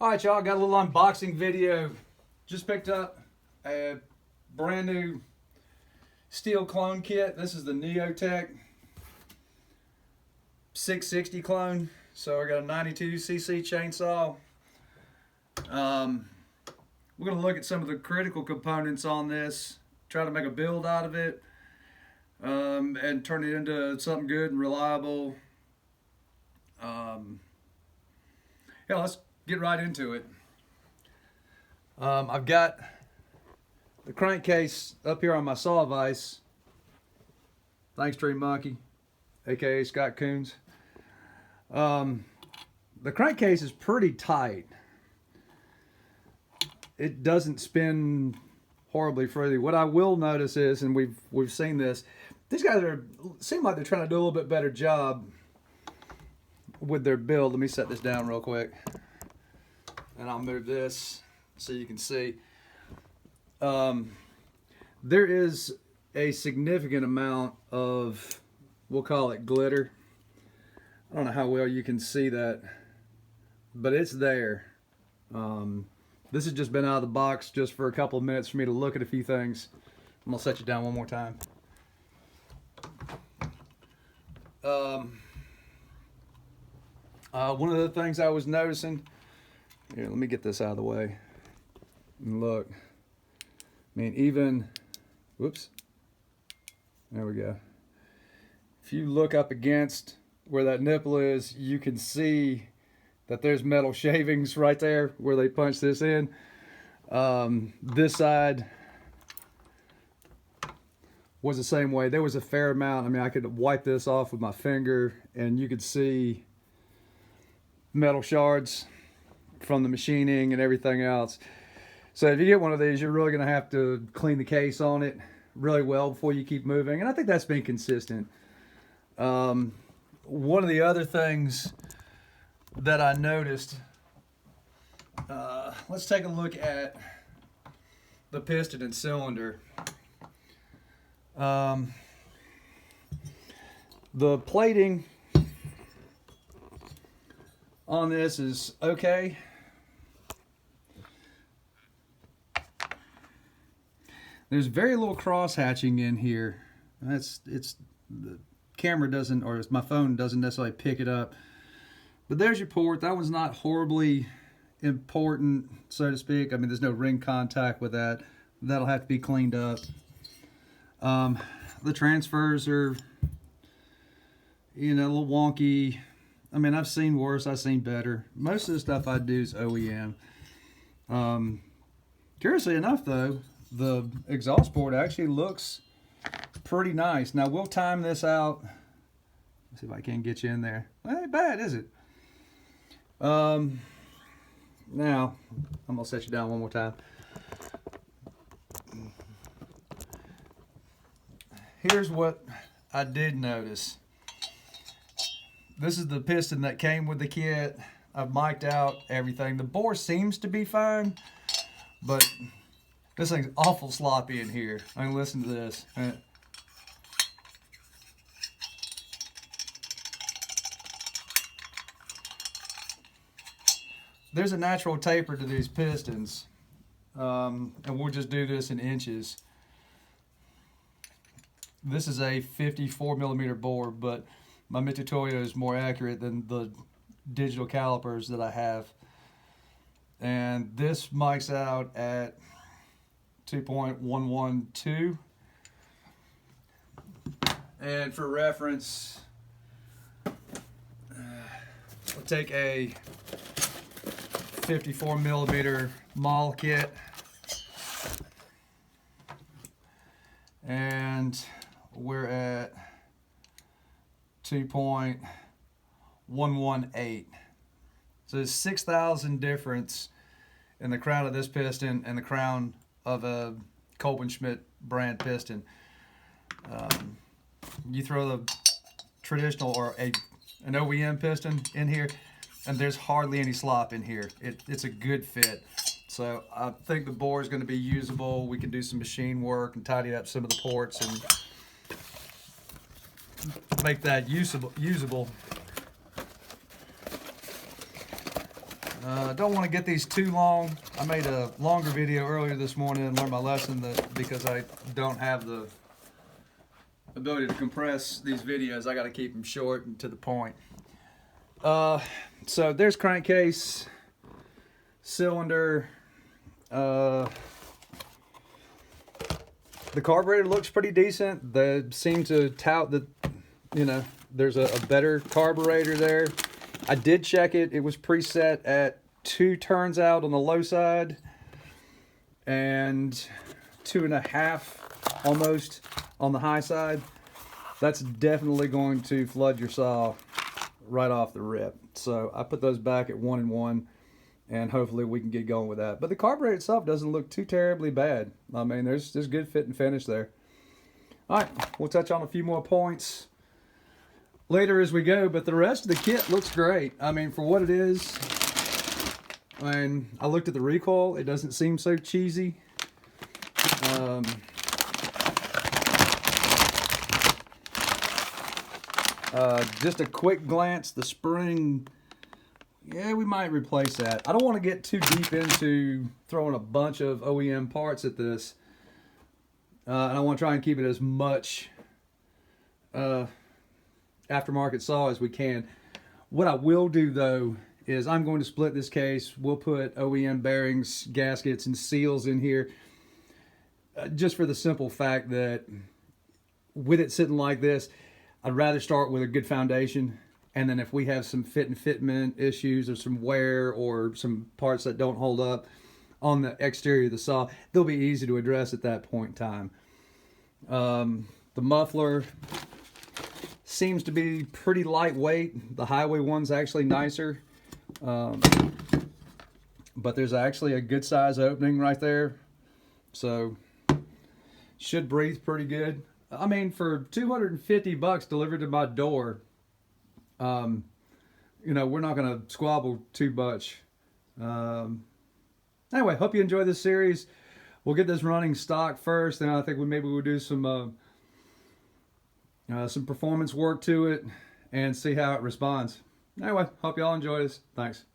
All right, y'all, got a little unboxing video. Just picked up a brand new Stihl clone kit. This is the Neotec 660 clone. So I got a 92cc chainsaw. We're going to look at some of the critical components on this, try to make a build out of it, and turn it into something good and reliable. Yeah, let's get right into it. I've got the crankcase up here on my saw vise. Thanks, Tree Monkey, aka Scott Coons. The crankcase is pretty tight. It doesn't spin horribly freely. What I will notice is, and we've seen this, these guys seem like they're trying to do a little bit better job with their build. Let me set this down real quick, and I'll move this so you can see. There is a significant amount of, we'll call it glitter. I don't know how well you can see that, but it's there. This has just been out of the box just for a couple of minutes for me to look at a few things. I'm gonna set you down one more time. One of the things I was noticing, here, let me get this out of the way. And look, I mean, even, whoops, there we go. If you look up against where that nipple is, you can see that there's metal shavings right there where they punch this in. This side was the same way. There was a fair amount. I mean, I could wipe this off with my finger and you could see metal shards from the machining and everything else. So if you get one of these, you're really going to have to clean the case on it really well before you keep moving. And I think that's been consistent. One of the other things that I noticed, let's take a look at the piston and cylinder. The plating on this is okay. There's very little cross hatching in here. The camera doesn't, or my phone doesn't necessarily pick it up. But there's your port. That one's not horribly important, so to speak. I mean, there's no ring contact with that. That'll have to be cleaned up. The transfers are, you know, a little wonky. I mean, I've seen worse, I've seen better. Most of the stuff I do is OEM. Curiously enough, though, the exhaust port actually looks pretty nice. Now, we'll time this out. Let's see if I can get you in there. Well, it ain't bad, is it? Now, I'm going to set you down one more time. Here's what I did notice. This is the piston that came with the kit. I've mic'd out everything. The bore seems to be fine, but this thing's awful sloppy in here. I mean, listen to this. There's a natural taper to these pistons, and we'll just do this in inches. This is a 54mm bore, but my Mitutoyo is more accurate than the digital calipers that I have. And this mics out at 2.112. And for reference, we'll take a 54mm mall kit, and we're at 2.118. So there's 6,000 difference in the crown of this piston and the crown of a Schmidt brand piston. You throw the traditional or an OEM piston in here, and there's hardly any slop in here. It's a good fit. So I think the bore is going to be usable. We can do some machine work and tidy up some of the ports and make that usable. Don't want to get these too long. I made a longer video earlier this morning and learned my lesson that because I don't have the ability to compress these videos, I got to keep them short and to the point. So there's crankcase, cylinder. The carburetor looks pretty decent. They seem to tout that, you know, there's a better carburetor there. I did check it. It was preset at 2 turns out on the low side and 2.5 almost on the high side. That's definitely going to flood your saw right off the rip. So I put those back at 1 and 1, and hopefully we can get going with that. But the carburetor itself doesn't look too terribly bad. I mean, there's good fit and finish there. All right, we'll touch on a few more points later as we go, but the rest of the kit looks great. I mean, for what it is, and I looked at the recoil, it doesn't seem so cheesy. Just a quick glance, the spring, yeah, we might replace that. I don't want to get too deep into throwing a bunch of OEM parts at this, and I want to try and keep it as much aftermarket saw as we can. What I will do though is I'm going to split this case. We'll put OEM bearings, gaskets, and seals in here, just for the simple fact that with it sitting like this, I'd rather start with a good foundation, and then if we have some fit and fitment issues or some wear or some parts that don't hold up on the exterior of the saw, they'll be easy to address at that point in time. The muffler seems to be pretty lightweight. The highway one's actually nicer, but there's actually a good size opening right there, so should breathe pretty good. I mean, for $250 delivered to my door, you know, we're not going to squabble too much. Anyway, hope you enjoy this series. We'll get this running stock first, and I think maybe we'll do some performance work to it and see how it responds. Anyway, hope y'all enjoy this. Thanks.